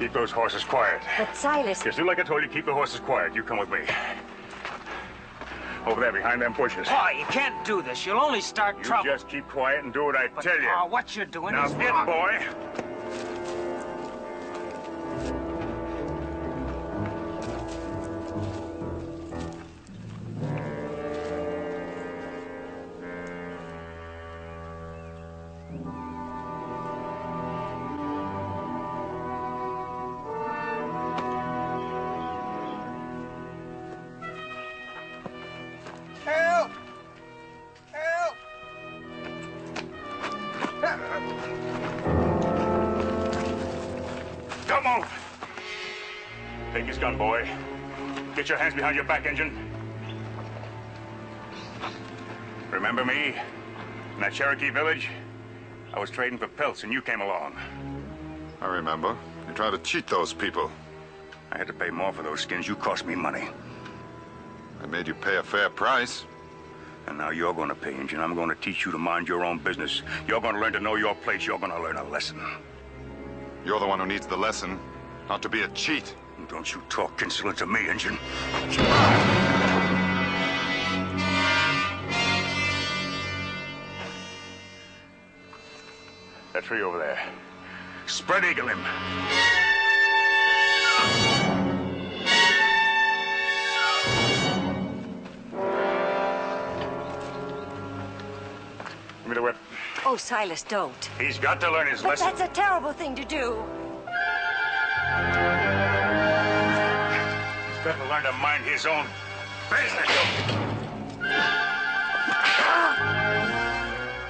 Keep those horses quiet. But Silas... Just do like I told you, keep the horses quiet. You come with me. Over there, behind them bushes. Pa, you can't do this. You'll only start trouble. You just keep quiet and do what I tell you. Pa, what you're doing now is get, wrong. boy. Don't move! Take his gun, boy. Get your hands behind your back, engine. Remember me? In that Cherokee village? I was trading for pelts and you came along. I remember. You tried to cheat those people. I had to pay more for those skins. You cost me money. I made you pay a fair price. And now you're going to pay, engine. I'm going to teach you to mind your own business. You're going to learn to know your place. You're going to learn a lesson. You're the one who needs the lesson, not to be a cheat. Don't you talk insolent to me, engine. That tree over there. Spread eagle him. Give me the whip. Oh, Silas, don't. He's got to learn his But lesson. that's a terrible thing to do. He's got to learn to mind his own business.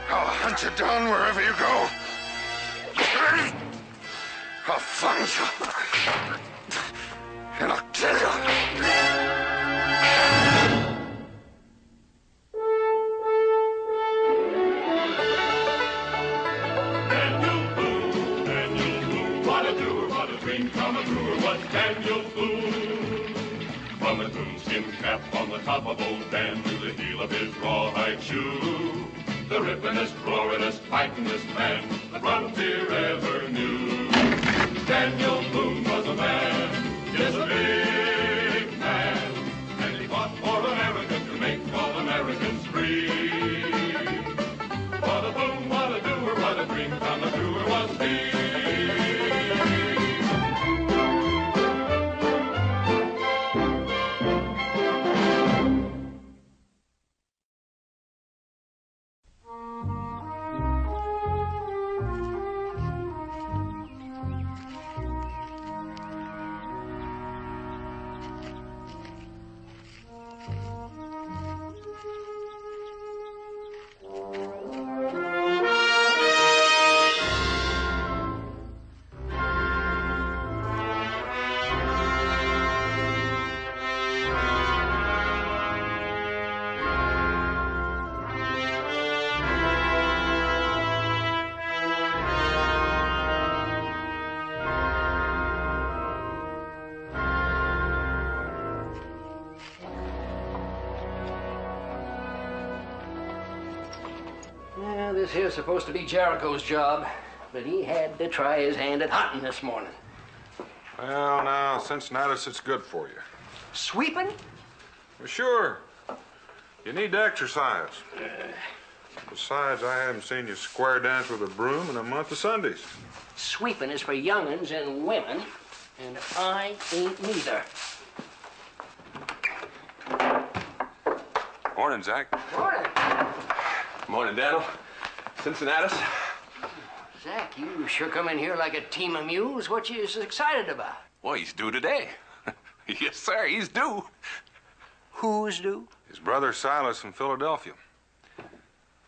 I'll hunt you down wherever you go. I'll find you. And I'll kill you. Daniel Boone. From a coonskin cap on the top of old Dan to the heel of his rawhide shoe, the rippin'est, roarin'est, fightin'est man the frontier ever knew. Daniel Boone was a man, yes, a big man, and he fought for America to make all Americans free. What a Boone, what a doer, what a dream come truer was he. This here's supposed to be Jericho's job, but he had to try his hand at hunting this morning. Well, now, Cincinnatus, it's good for you. Sweeping? Well, sure. You need to exercise. Besides, I haven't seen you square dance with a broom in a month of Sundays. Sweeping is for young'uns and women, and I ain't neither. Morning, Zach. Morning. Morning, Daniel. Cincinnatus. Zach, you sure come in here like a team of mules. What you so excited about? Well, he's due today. Yes, sir, he's due. Who's due? His brother Silas in Philadelphia.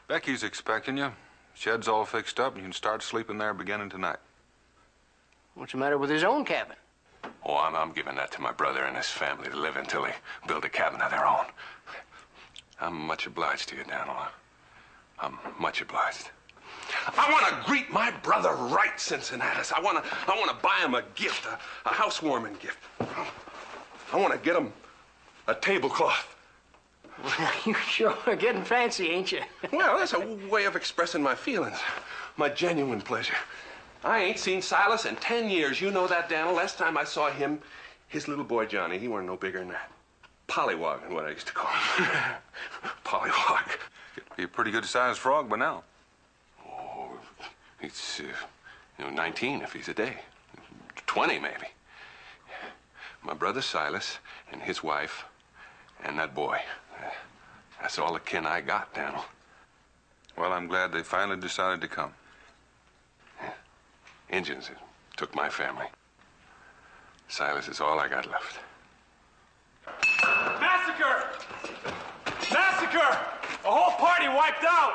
Becky's expecting you. Shed's all fixed up, and you can start sleeping there beginning tonight. What's the matter with his own cabin? Oh, I'm giving that to my brother and his family to live in till they build a cabin of their own. I'm much obliged to you, Daniel. I'm much obliged. I want to greet my brother right, Cincinnatus. I want to buy him a gift, a housewarming gift. I want to get him a tablecloth. You sure are getting fancy, ain't you? Well, that's a way of expressing my feelings, my genuine pleasure. I ain't seen Silas in 10 years. You know that, Daniel. Last time I saw him, his little boy Johnny, he weren't no bigger than that. Pollywog is what I used to call him. Pollywog. He'd be a pretty good-sized frog by now. Oh, he's, 19 if he's a day. 20, maybe. My brother Silas and his wife and that boy. That's all the kin I got, Daniel. Well, I'm glad they finally decided to come. Yeah. Indians took my family. Silas is all I got left. Massacre! Massacre! A whole party wiped out!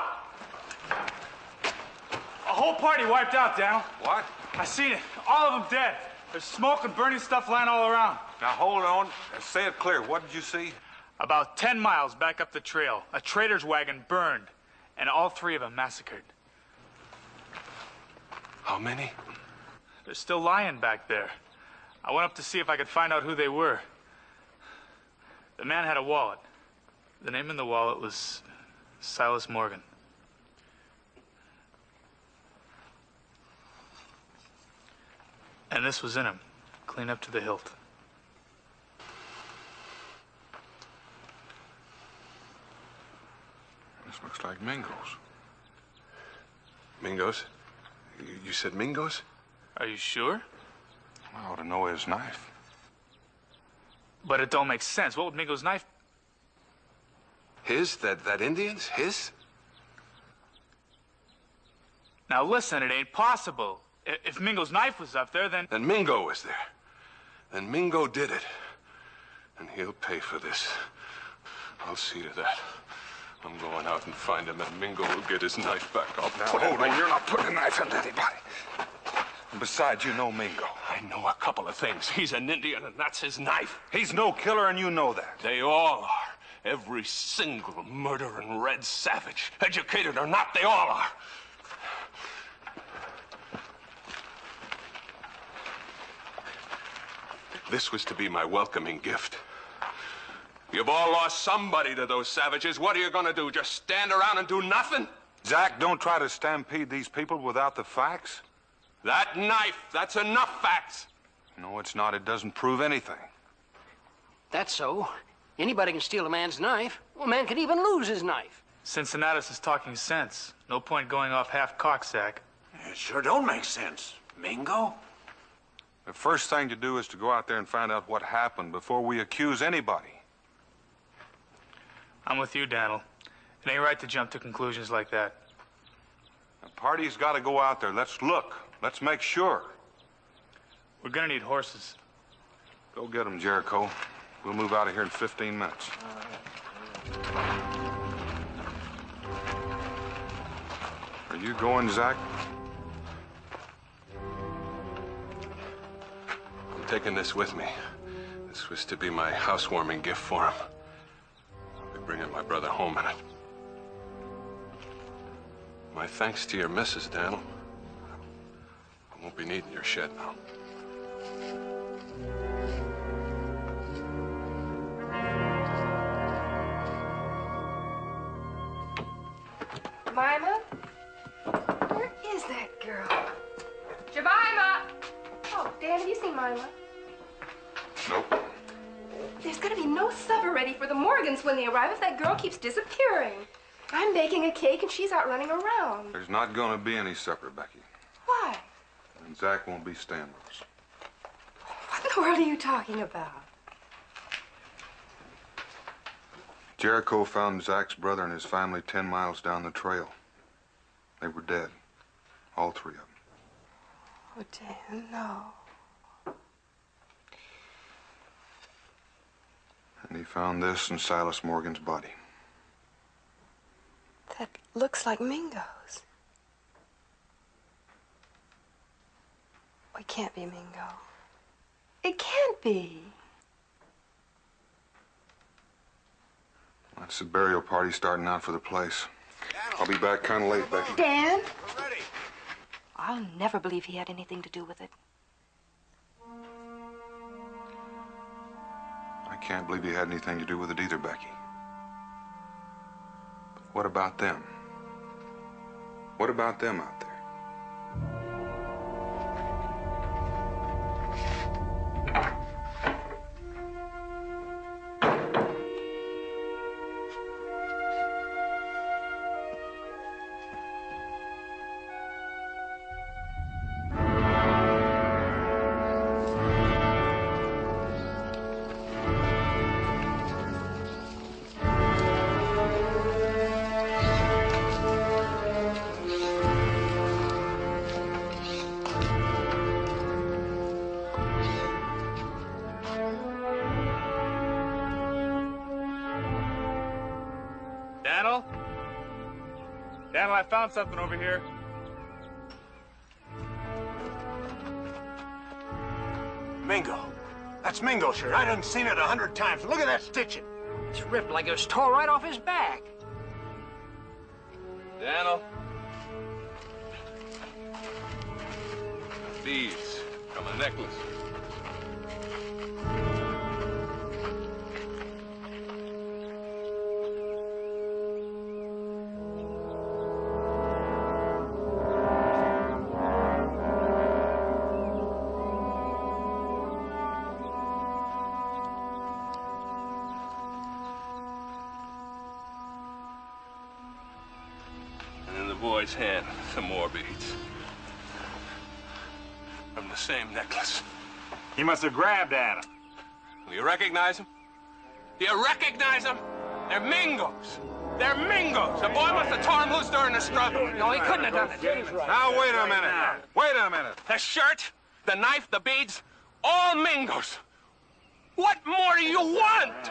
A whole party wiped out, Daniel. What? I seen it. All of them dead. There's smoke and burning stuff lying all around. Now, hold on. Say it clear. What did you see? About 10 miles back up the trail, a trader's wagon burned, and all 3 of them massacred. How many? They're still lying back there. I went up to see if I could find out who they were. The man had a wallet. The name in the wallet was Silas Morgan. And this was in him, clean up to the hilt. This looks like Mingo's. Mingo's? You said Mingo's? Are you sure? I ought to know his knife. But it don't make sense. What would Mingo's knife? His? That Indian's? His? Now listen, it ain't possible. If Mingo's knife was up there, then... Then Mingo was there. Then Mingo did it. And he'll pay for this. I'll see to that. I'm going out and find him, and Mingo will get his knife back. I'll put it right. You're not putting a knife into anybody. And besides, you know Mingo. I know a couple of things. He's an Indian, and that's his knife. He's no killer, and you know that. They all are. Every single murdering red savage. Educated or not, they all are. This was to be my welcoming gift. You've all lost somebody to those savages. What are you gonna do? Just stand around and do nothing? Zach, don't try to stampede these people without the facts. That knife, that's enough facts. No, it's not. It doesn't prove anything. That's so. Anybody can steal a man's knife. Well, a man can even lose his knife. Cincinnatus is talking sense. No point going off half-cocked, Zach. It sure don't make sense. Mingo? The first thing to do is to go out there and find out what happened before we accuse anybody. I'm with you, Daniel. It ain't right to jump to conclusions like that. The party's got to go out there. Let's look. Let's make sure. We're gonna need horses. Go get them, Jericho. We'll move out of here in 15 minutes. Are you going, Zach? I'm taking this with me. This was to be my housewarming gift for him. I'll be bringing my brother home in it. My thanks to your missus, Daniel. I won't be needing your shed now. Jemima? Where is that girl? Jemima! Oh, Dan, have you seen Mima? Nope. There's gonna be no supper ready for the Morgans when they arrive if that girl keeps disappearing. I'm baking a cake and she's out running around. There's not going to be any supper, Becky. Why? And Zach won't be staying with us. What in the world are you talking about? Jericho found Zach's brother and his family 10 miles down the trail. They were dead. All 3 of them. Oh, Dan, no. And he found this in Silas Morgan's body. That looks like Mingo's. Oh, it can't be Mingo. It can't be. That's the burial party starting out for the place. I'll be back kind of late, Becky. Dan? We're ready. I'll never believe he had anything to do with it. I can't believe he had anything to do with it either, Becky. But what about them? What about them out there? Daniel, I found something over here. Mingo. That's Mingo's shirt. I done seen it 100 times. Look at that stitching. It's ripped like it was tore right off his back. Daniel. Beads from a necklace. Boy's hand, some more beads. From the same necklace. He must have grabbed at him. Do you recognize them? Do you recognize them? They're Mingos. They're Mingos. The boy must have tore him loose during the struggle. No, he couldn't have done it. Now, wait a minute. Wait a minute. The shirt, the knife, the beads, all Mingos. What more do you want?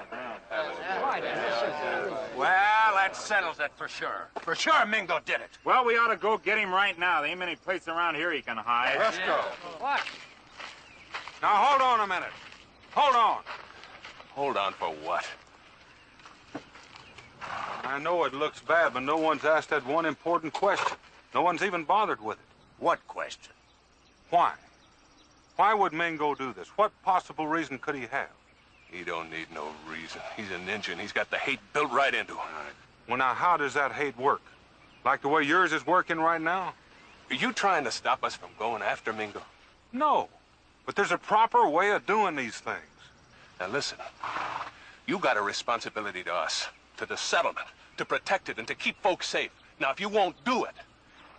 Well, that settles it for sure. For sure, Mingo did it. Well, we ought to go get him right now. There ain't many places around here he can hide. Let's go. What? Now, hold on a minute. Hold on. Hold on for what? I know it looks bad, but no one's asked that one important question. No one's even bothered with it. What question? Why? Why would Mingo do this? What possible reason could he have? He don't need no reason. He's a ninja, and he's got the hate built right into him. Well, now, how does that hate work? Like the way yours is working right now? Are you trying to stop us from going after Mingo? No. But there's a proper way of doing these things. Now, listen. You got a responsibility to us, to the settlement, to protect it and to keep folks safe. Now, if you won't do it,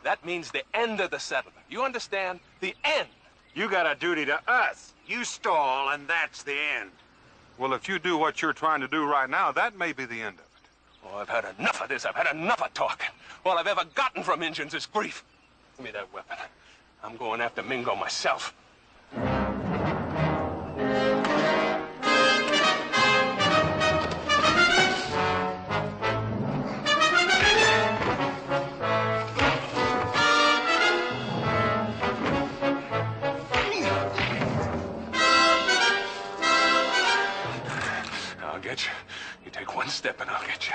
that means the end of the settlement. You understand? The end. You got a duty to us. You stall, and that's the end. Well, if you do what you're trying to do right now, that may be the end of it. Oh, I've had enough of this. I've had enough of talking. All I've ever gotten from Injuns is grief. Give me that weapon. I'm going after Mingo myself. I'll get you. You take one step and I'll get you.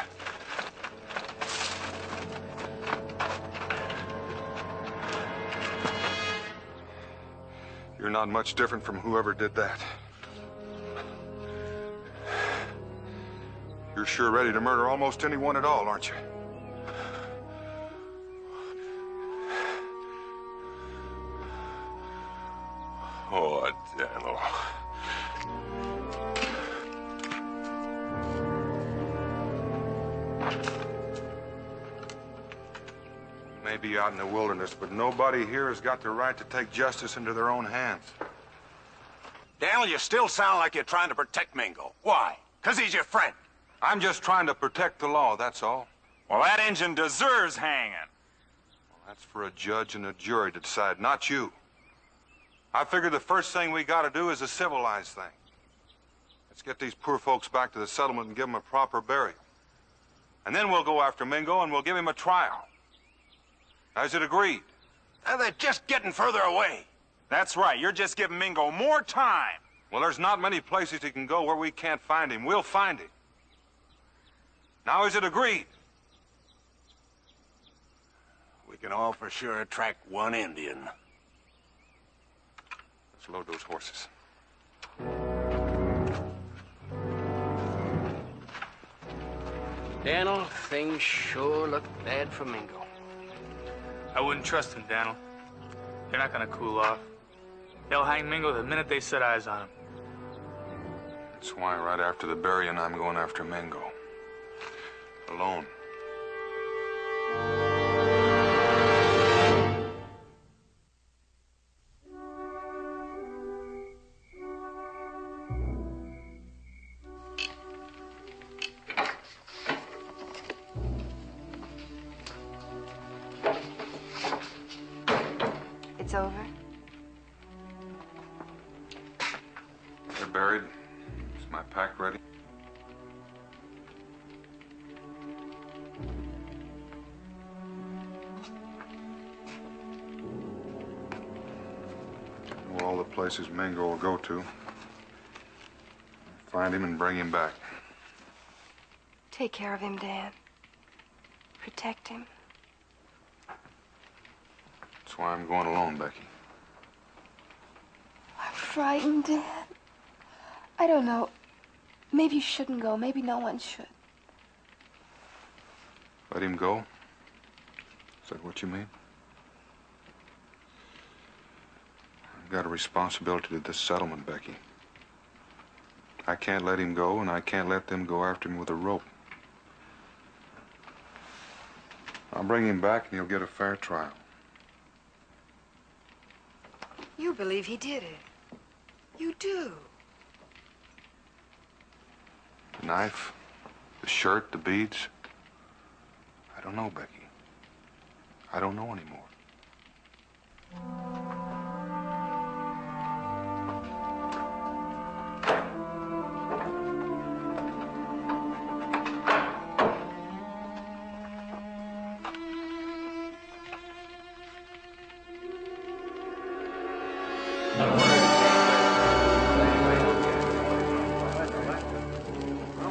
You're not much different from whoever did that. You're sure ready to murder almost anyone at all, aren't you? Oh, Daniel. Maybe out in the wilderness, but nobody here has got the right to take justice into their own hands. Daniel, you still sound like you're trying to protect Mingo. Why? Because he's your friend. I'm just trying to protect the law, that's all. Well, that engine deserves hanging. Well, that's for a judge and a jury to decide, not you. I figure the first thing we gotta do is a civilized thing. Let's get these poor folks back to the settlement and give them a proper burial. And then we'll go after Mingo and we'll give him a trial. Is it agreed? Now, they're just getting further away. That's right. You're just giving Mingo more time. Well, there's not many places he can go where we can't find him. We'll find him. Now, is it agreed? We can all for sure attract one Indian. Let's load those horses. Daniel, things sure look bad for Mingo. I wouldn't trust him, Daniel. They're not gonna cool off. They'll hang Mingo the minute they set eyes on him. That's why right after the burying, I'm going after Mingo. Alone. It's over. They're buried. Is my pack ready? places Mingo will go to. Find him and bring him back. Take care of him, Dan. Protect him. That's why I'm going alone, Becky. I'm frightened, Dan. I don't know. Maybe you shouldn't go. Maybe no one should. Let him go? Is that what you mean? I've got a responsibility to this settlement, Becky. I can't let him go, and I can't let them go after him with a rope. I'll bring him back, and he'll get a fair trial. You believe he did it. You do. The knife, the shirt, the beads. I don't know, Becky. I don't know anymore.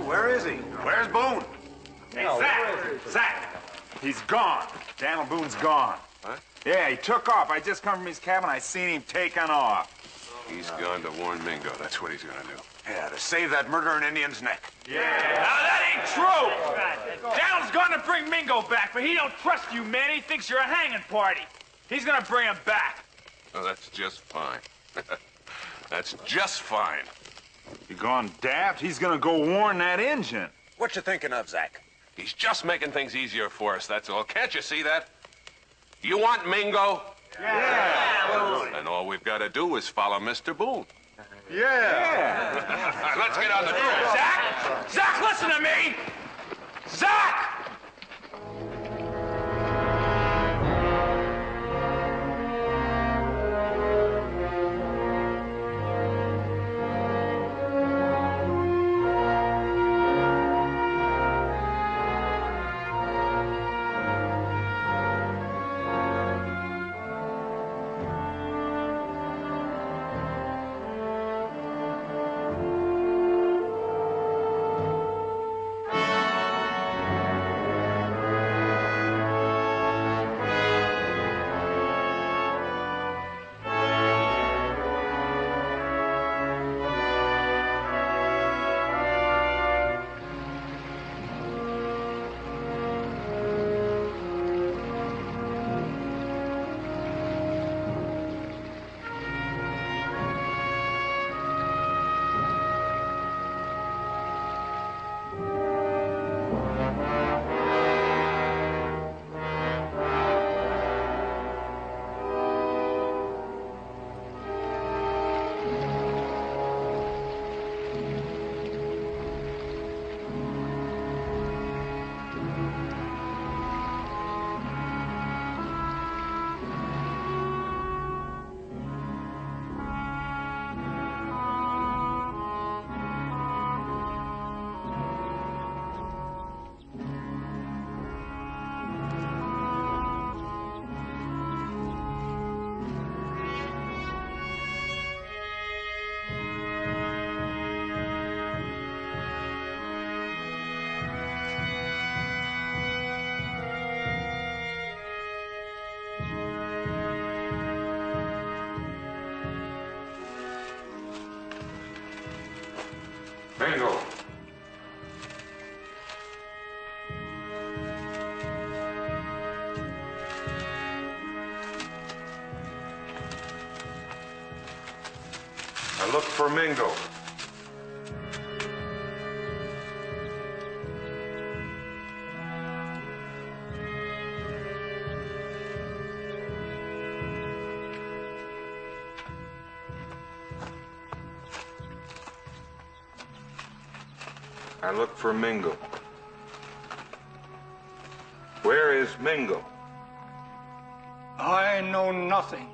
Where is he? Where's Boone? Hey, Zach! Zach! He's gone. Daniel Boone's gone. What? Yeah, he took off. I just come from his cabin. I seen him taking off. He's gone to warn Mingo. That's what he's gonna do. Yeah, to save that murdering Indian's neck. Yeah. Now, that ain't true! Daniel's gonna bring Mingo back, but he don't trust you, man. He thinks you're a hanging party. He's gonna bring him back. Oh, that's just fine. That's just fine. You gone daft? He's gonna go warn that Injun. What you thinking of, Zach? He's just making things easier for us, that's all. Can't you see that? You want Mingo? Yeah. And all we've got to do is follow Mr. Boone. Yeah. Let's get on the trail. Zach! Zach, listen to me! Zach! Mingo! I looked for Mingo. I looked for Mingo. Where is Mingo? I know nothing.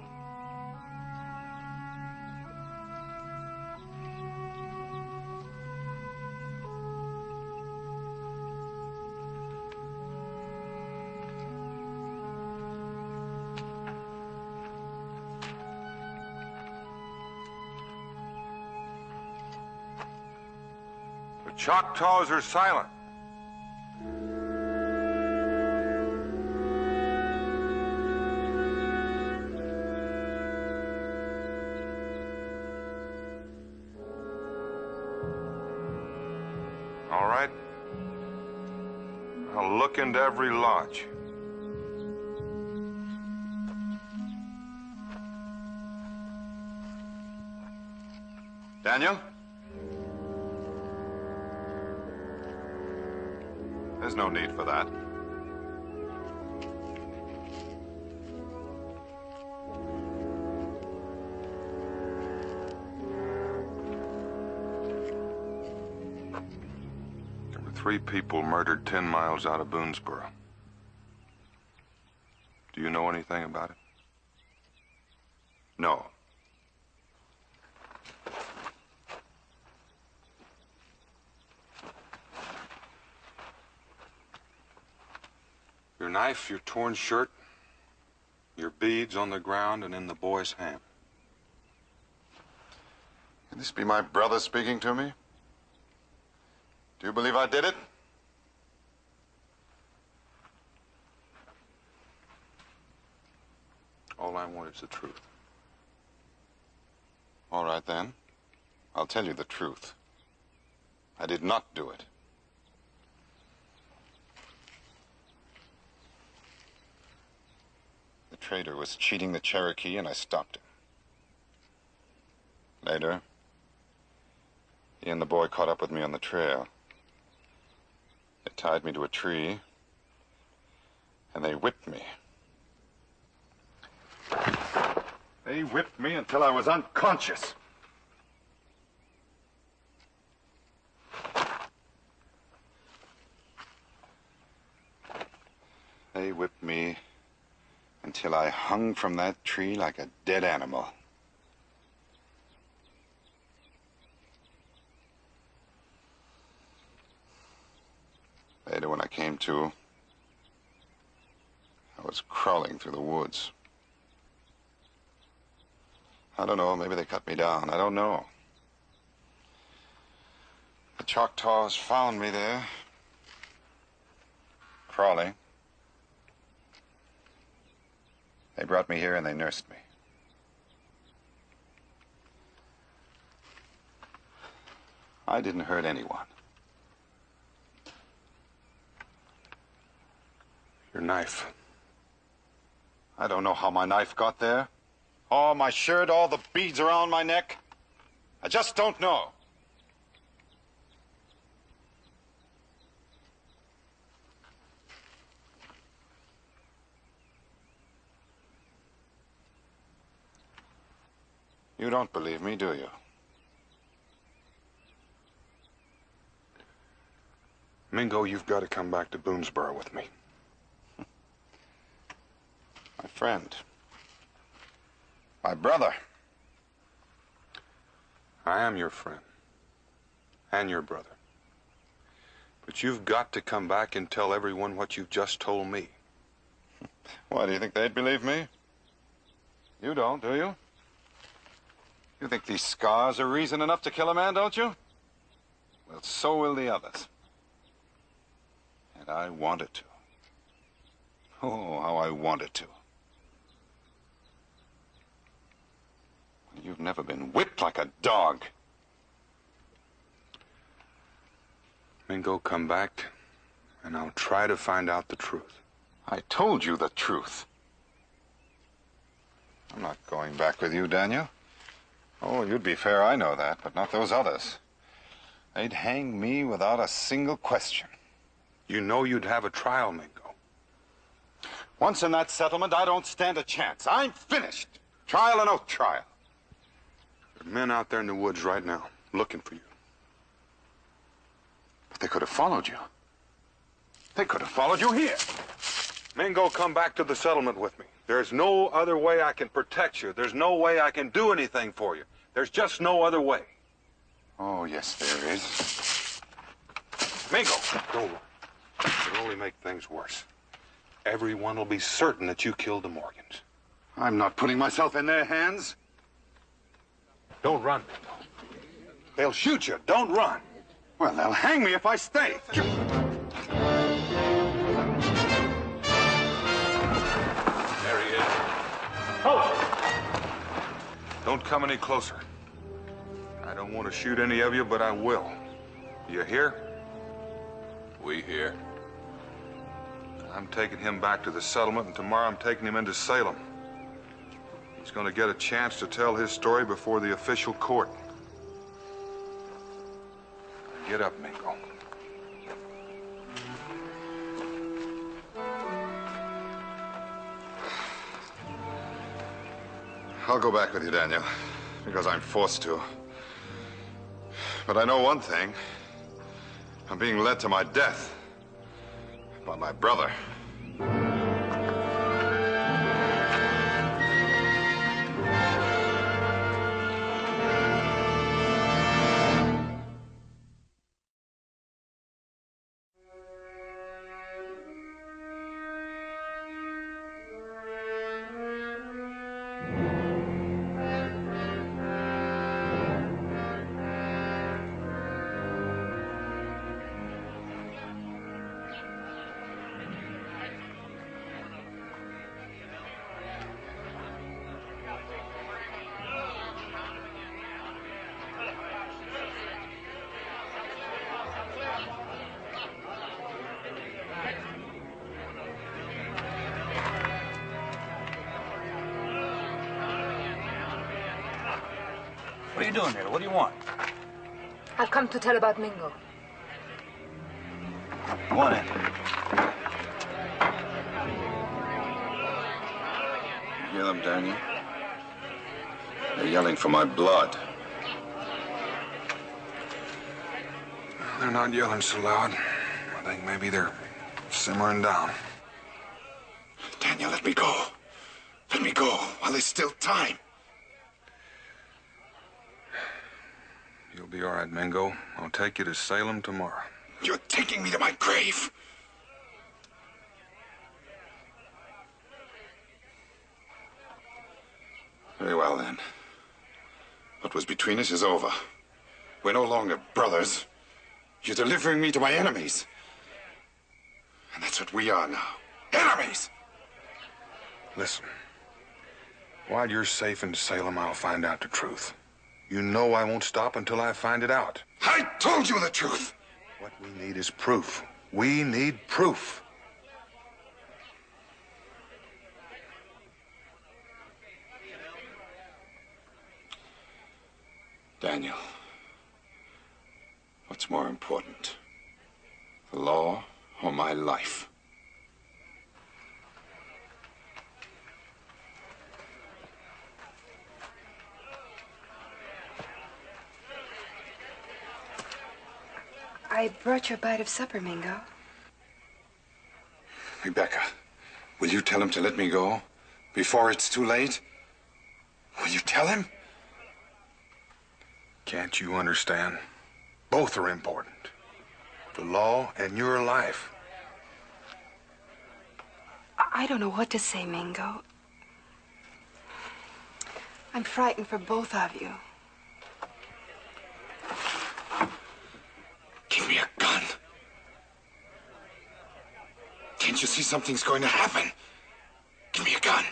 Choctaws are silent. All right. I'll look into every lodge. Daniel? There's no need for that. There were 3 people murdered 10 miles out of Boonesboro. Do you know anything about it? No. Your knife, your torn shirt, your beads on the ground and in the boy's hand. Can this be my brother speaking to me? Do you believe I did it? All I want is the truth. All right, then. I'll tell you the truth. I did not do it. The trader was cheating the Cherokee, and I stopped him. Later, he and the boy caught up with me on the trail. They tied me to a tree, and they whipped me. They whipped me until I was unconscious. They whipped me until I hung from that tree like a dead animal. Later, when I came to, I was crawling through the woods. I don't know, maybe they cut me down. I don't know. The Choctaws found me there, crawling. They brought me here and they nursed me. I didn't hurt anyone. Your knife. I don't know how my knife got there. Oh, my shirt, all the beads around my neck. I just don't know. You don't believe me, do you? Mingo, you've got to come back to Boonesboro with me. My friend. My brother. I am your friend. And your brother. But you've got to come back and tell everyone what you've just told me. Why, do you think they'd believe me? You don't, do you? You think these scars are reason enough to kill a man, don't you? Well, so will the others. And I wanted to. Oh, how I wanted to. You've never been whipped like a dog. Mingo, come back, and I'll try to find out the truth. I told you the truth. I'm not going back with you, Daniel. Oh, you'd be fair, I know that, but not those others. They'd hang me without a single question. You know you'd have a trial, Mingo. Once in that settlement, I don't stand a chance. I'm finished. Trial or no trial. There are men out there in the woods right now, looking for you. But they could have followed you. They could have followed you here. Mingo, come back to the settlement with me. There's no other way I can protect you. There's no way I can do anything for you. There's just no other way. Oh, yes, there is. Mingo, don't worry. It'll only make things worse. Everyone will be certain that you killed the Morgans. I'm not putting myself in their hands. Don't run, Mingo. They'll shoot you. Don't run. Well, they'll hang me if I stay. There he is. Don't come any closer. I don't want to shoot any of you, but I will. You hear? We here. I'm taking him back to the settlement, and tomorrow I'm taking him into Salem. He's going to get a chance to tell his story before the official court. Get up, Mingo. I'll go back with you, Daniel, because I'm forced to. But I know one thing. I'm being led to my death by my brother. What are you doing here? What do you want? I've come to tell about Mingo. Go on in. You hear them, Daniel? They're yelling for my blood. They're not yelling so loud. I think maybe they're simmering down. Daniel, let me go. Let me go while there's still time. You'll be all right, Mingo. I'll take you to Salem tomorrow. You're taking me to my grave. Very well, then. What was between us is over. We're no longer brothers. You're delivering me to my enemies. And that's what we are now. Enemies! Listen. While you're safe in Salem, I'll find out the truth. You know I won't stop until I find it out. I told you the truth! What we need is proof. We need proof. Daniel, what's more important? The law or my life? I brought you a bite of supper, Mingo. Rebecca, will you tell him to let me go before it's too late? Will you tell him? Can't you understand? Both are important. The law and your life. I don't know what to say, Mingo. I'm frightened for both of you. Give me a gun. Can't you see something's going to happen? Give me a gun.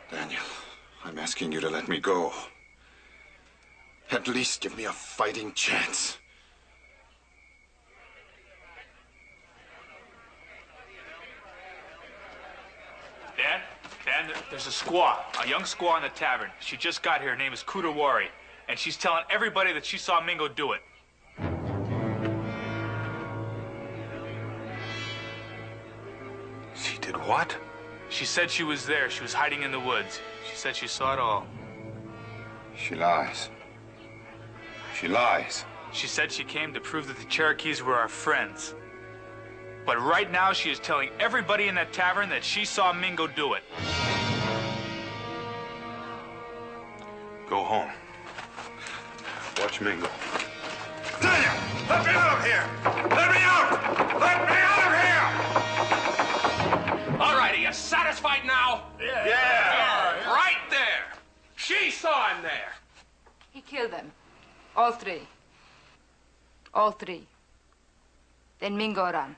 Daniel, I'm asking you to let me go. At least give me a fighting chance. Dan, there's a squaw, a young squaw in the tavern. She just got here. Her name is Kudawari, and she's telling everybody that she saw Mingo do it. She did what? She said she was there. She was hiding in the woods. She said she saw it all. She lies. She lies. She said she came to prove that the Cherokees were our friends. But right now, she is telling everybody in that tavern that she saw Mingo do it. Go home. Watch Mingo. Daniel, let me out of here! Let me out! Let me out of here! All right, are you satisfied now? Yeah! saw him there. He killed them. All three. All three. Then Mingo ran.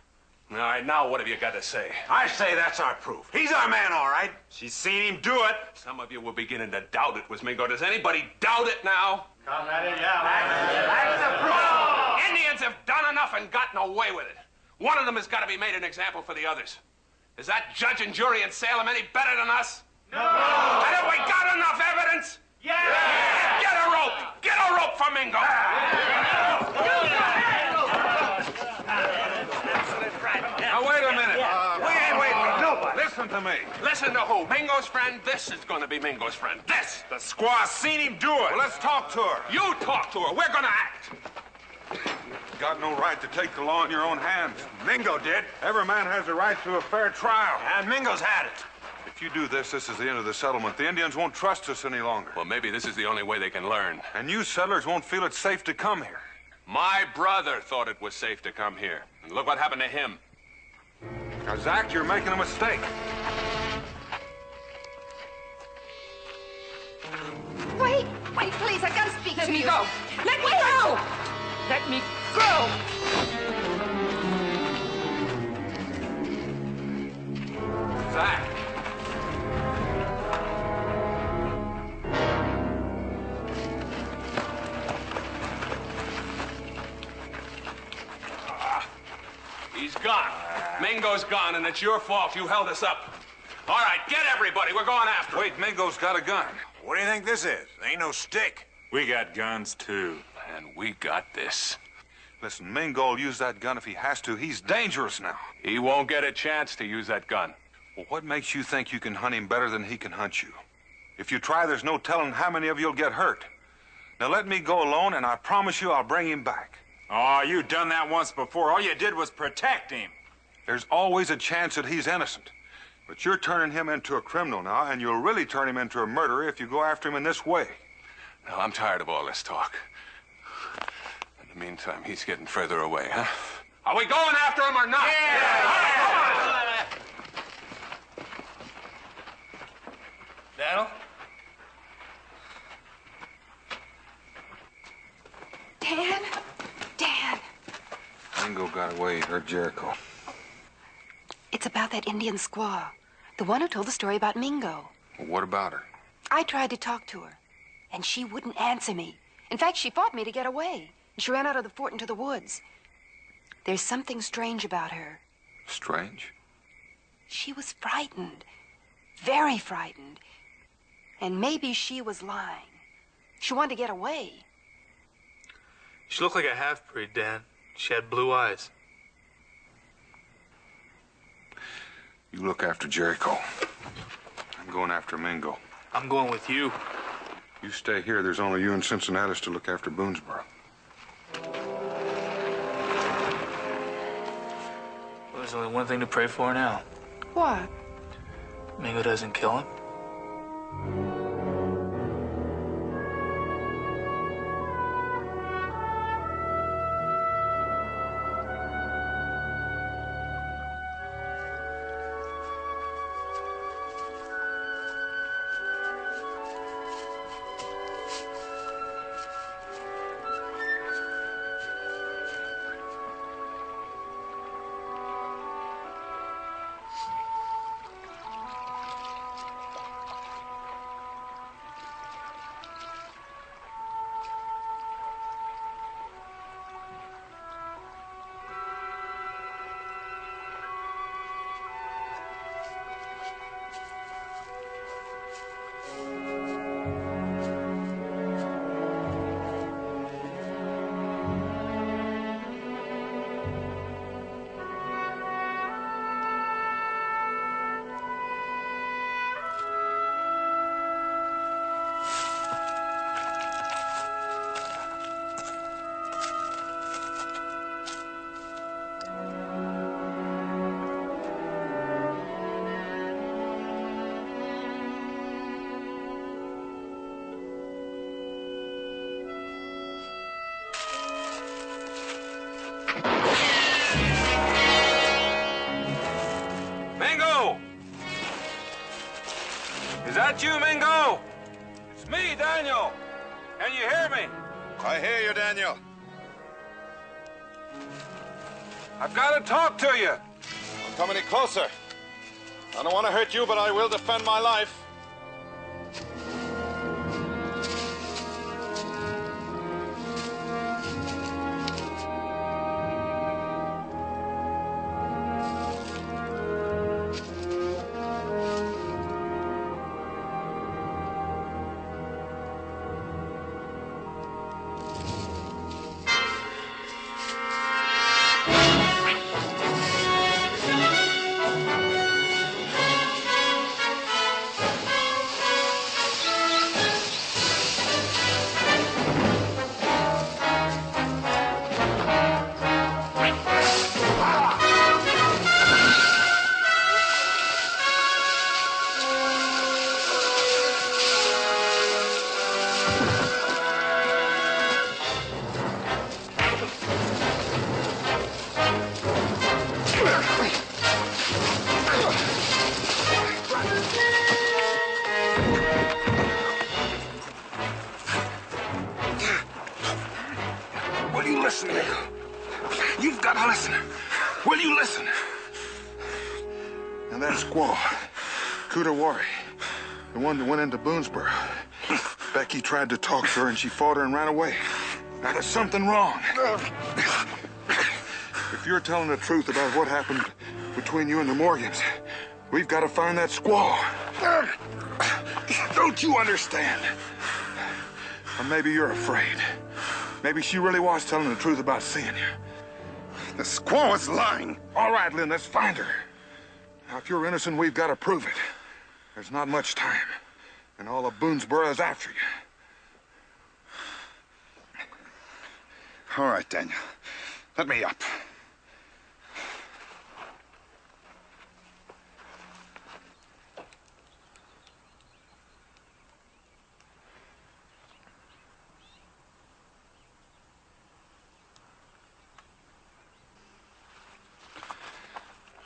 All right, now what have you got to say? I say that's our proof. He's our man, all right. She's seen him do it. Some of you were beginning to doubt it was Mingo. Does anybody doubt it now? Indians have done enough and gotten away with it. One of them has got to be made an example for the others. Is that judge and jury in Salem any better than us? No! And have we got enough evidence? Yeah! Get a rope! Get a rope for Mingo! Now, wait a minute. We ain't waiting for nobody. Listen to me. Listen to who? Mingo's friend? This is going to be Mingo's friend. This! The squaw seen him do it. Well, let's talk to her. You talk to her. We're going to act. You've got no right to take the law in your own hands. Mingo did. Every man has a right to a fair trial. And Mingo's had it. If you do this, this is the end of the settlement. The Indians won't trust us any longer. Well, maybe this is the only way they can learn. And you settlers won't feel it's safe to come here. My brother thought it was safe to come here. And look what happened to him. Now, Zach, you're making a mistake. Wait, please, I gotta speak to you. Let me go. Let me go. Let me go. Zach. He's gone. Mingo's gone, and it's your fault. You held us up. All right, get everybody. We're going after him. Wait, Mingo's got a gun. What do you think this is? Ain't no stick. We got guns, too. And we got this. Listen, Mingo will use that gun if he has to. He's dangerous now. He won't get a chance to use that gun. Well, what makes you think you can hunt him better than he can hunt you? If you try, there's no telling how many of you'll get hurt. Now let me go alone, and I promise you I'll bring him back. Oh, you done that once before. All you did was protect him. There's always a chance that he's innocent. But you're turning him into a criminal now, and you'll really turn him into a murderer if you go after him in this way. Now, I'm tired of all this talk. In the meantime, he's getting further away, huh? Are we going after him or not? Daniel? Dan. Mingo got away. He hurt Jericho. It's about that Indian squaw. The one who told the story about Mingo. Well, what about her? I tried to talk to her, and she wouldn't answer me. In fact, she fought me to get away. And she ran out of the fort into the woods. There's something strange about her. Strange? She was frightened. Very frightened. And maybe she was lying. She wanted to get away. She looked like a half-breed, Dan. She had blue eyes. You look after Jericho. I'm going after Mingo. I'm going with you. You stay here. There's only you and Cincinnatus to look after Boonesboro. Well, there's only one thing to pray for now. What? Mingo doesn't kill him. Is that you, Mingo? It's me, Daniel. I hear you, Daniel. I've got to talk to you. Don't come any closer. I don't want to hurt you, but I will defend my life. Will you listen to me? You've got to listen. Will you listen? And that squaw, Kudawari, the one that went into Boonesboro. Becky tried to talk to her and she fought her and ran away. Now there's something wrong. If you're telling the truth about what happened between you and the Morgans, we've got to find that squaw. Don't you understand? Or maybe you're afraid. Maybe she really was telling the truth about seeing you. The squaw is lying. All right, Lynn, let's find her. Now, if you're innocent, we've got to prove it. There's not much time, and all of Boonesboro is after you. All right, Daniel. Let me up.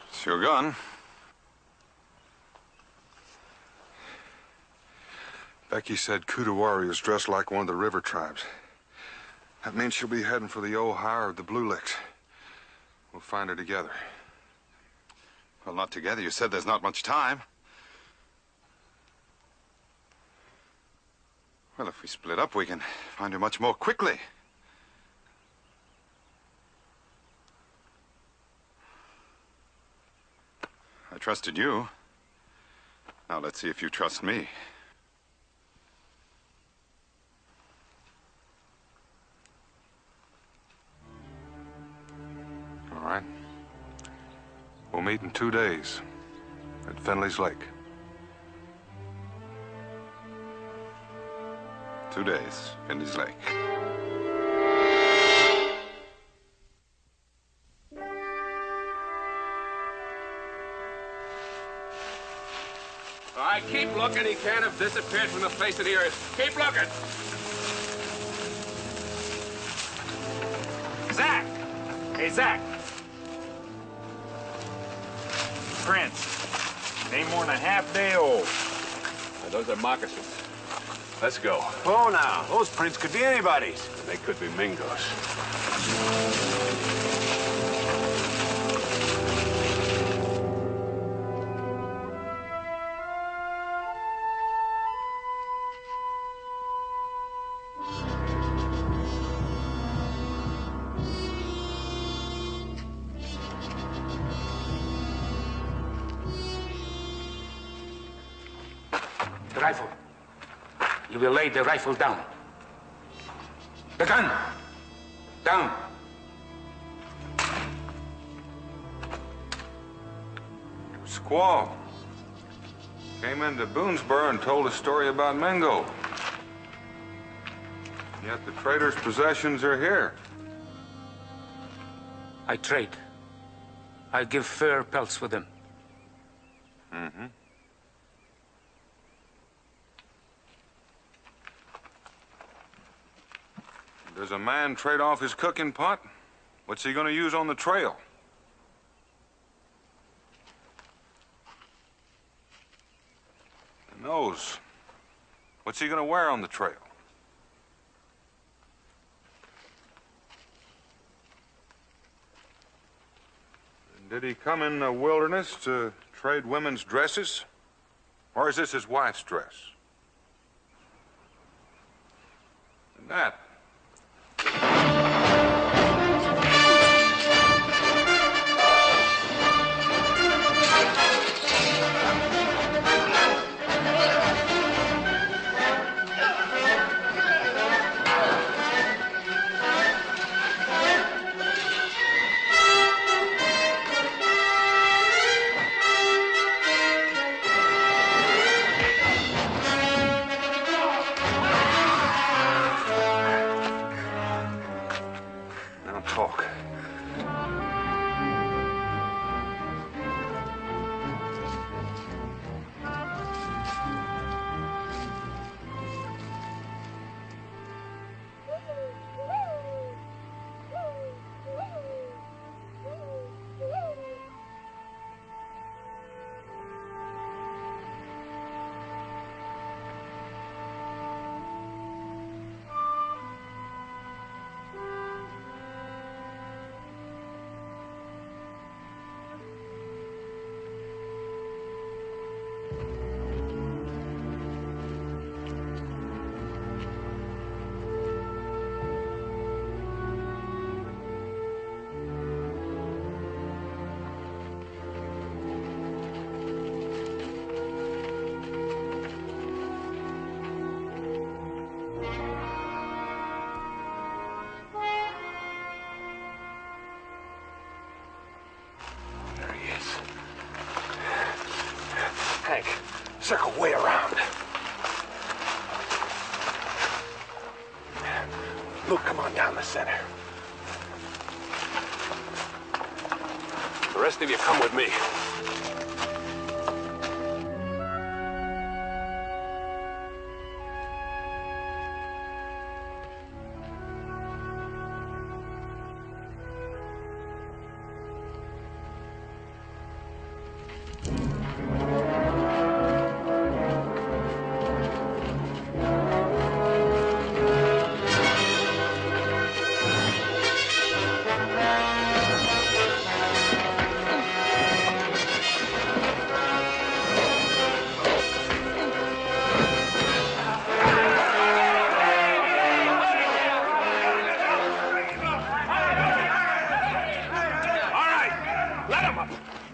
It's your gun. Becky said Kudawari was dressed like one of the river tribes. That means she'll be heading for the Ohio or the Blue Licks. We'll find her together. Well, not together. You said there's not much time. Well, if we split up, we can find her much more quickly. I trusted you. Now let's see if you trust me. All right. We'll meet in 2 days at Fenley's Lake. 2 days, Fenley's Lake. All right, keep looking. He can't have disappeared from the face of the earth. Keep looking. Zach! Hey, Zach. Prince. Ain't more than a half day old. Those are moccasins. Let's go. Oh, now, those prints could be anybody's. They could be Mingo's. The rifle. You will lay the rifle down. The gun. Down. Squaw came into Boonesboro and told a story about Mingo. Yet the trader's possessions are here. I trade. I give fair pelts for them. Mm-hmm. Does a man trade off his cooking pot? What's he going to use on the trail? The nose. What's he going to wear on the trail? Did he come in the wilderness to trade women's dresses? Or is this his wife's dress? And that. Talk. Hank, circle way around. Luke, come on down the center. The rest of you come with me.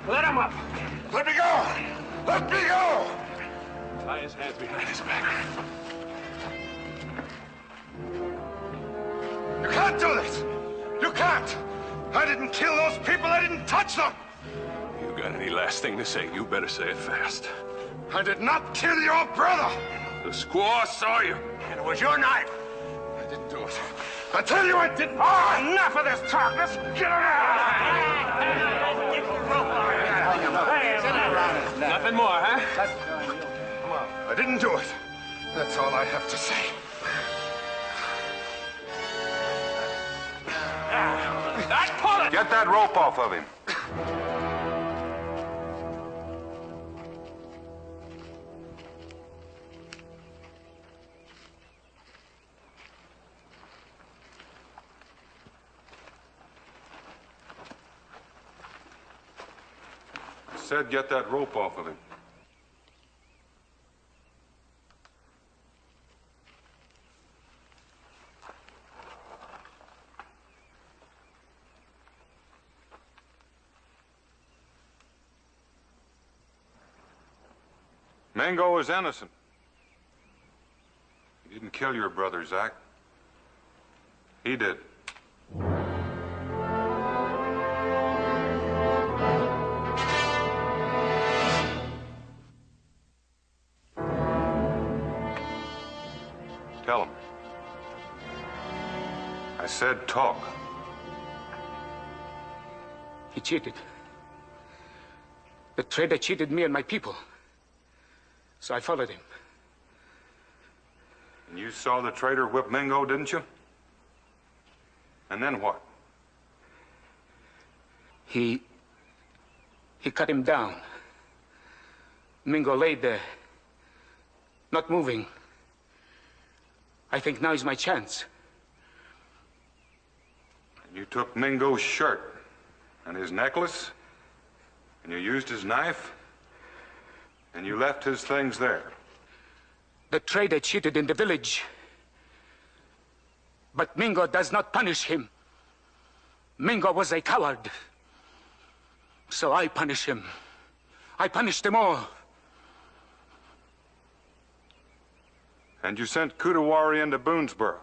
Let him up. Let me go. Let me go. Tie his hands behind his back. You can't do this. You can't. I didn't kill those people. I didn't touch them. You got any last thing to say, you better say it fast. I did not kill your brother. The squaw saw you. And it was your knife. I didn't do it. I tell you I didn't. Oh, enough of this talk. Let's get it out. Nothing more, huh? Come on. I didn't do it. That's all I have to say. Pull it! Get that rope off of him. Said get that rope off of him. Mingo is innocent. He didn't kill your brother, Zach. He did. Tell him. I said talk. He cheated. The traitor cheated me and my people. So I followed him. And you saw the traitor whip Mingo, didn't you? And then what? He cut him down. Mingo laid there, not moving. I think now is my chance. And you took Mingo's shirt and his necklace And you used his knife, and you left his things there. The trader cheated in the village. But Mingo does not punish him. Mingo was a coward. So I punish him. I punish them all. And you sent Kutawari into Boonesboro?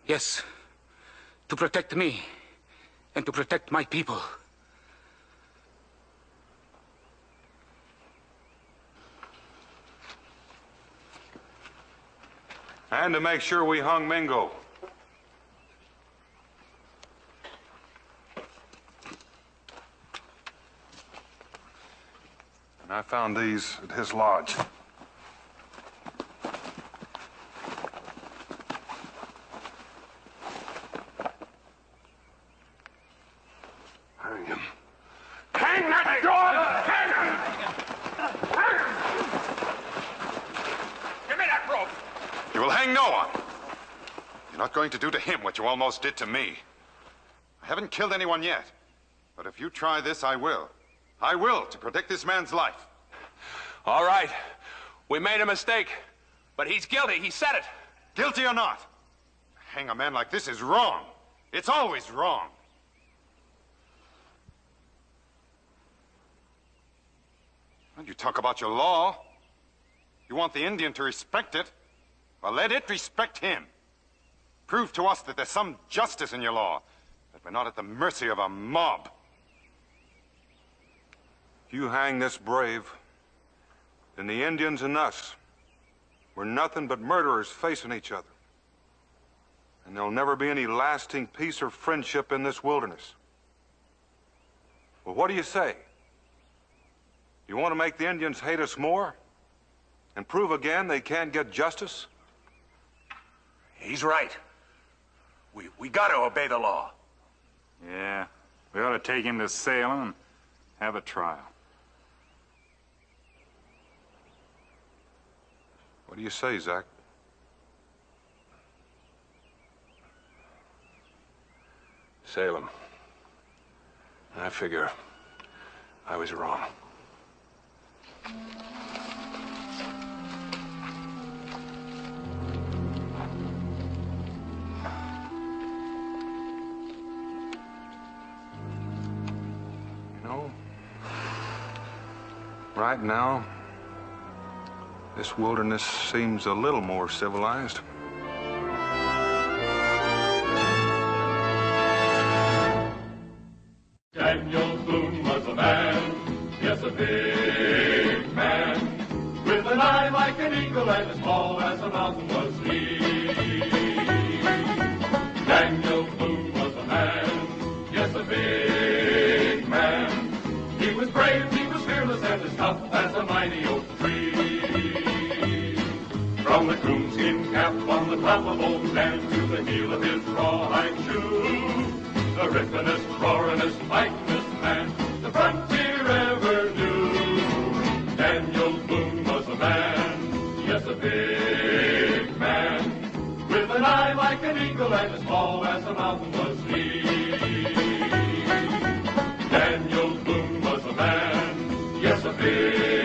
Yes. To protect me. And to protect my people. And to make sure we hung Mingo. And I found these at his lodge. Hang him. Hang that dog! Hang him! Hang him! Give me that rope! You will hang no one. You're not going to do to him what you almost did to me. I haven't killed anyone yet. But if you try this, I will. I will, to protect this man's life. All right. We made a mistake. But he's guilty. He said it. Guilty or not, hang a man like this is wrong. It's always wrong. When you talk about your law, you want the Indian to respect it. Well, let it respect him. Prove to us that there's some justice in your law, that we're not at the mercy of a mob. If you hang this brave, then the Indians and us, we're nothing but murderers facing each other. And there'll never be any lasting peace or friendship in this wilderness. Well, what do you say? You want to make the Indians hate us more? And prove again they can't get justice? He's right. We got to obey the law. Yeah, we ought to take him to Salem and have a trial. What do you say, Zach? Salem. I figure I was wrong. You know, right now, this wilderness seems a little more civilized. Daniel Boone was a man, yes, a big man, with an eye like an eagle and as tall as a mountain was he. Daniel Boone was a man, yes, a big man. He was brave, he was fearless, and as tough as a mighty oak tree. From the coonskin cap on the top of old Dan to the heel of his rawhide shoe, the rippenest, roaringest, fightingest man the frontier ever knew. Daniel Boone was a man, yes, a big man, with an eye like an eagle and as tall as a mountain was he. Daniel Boone was a man, yes, a big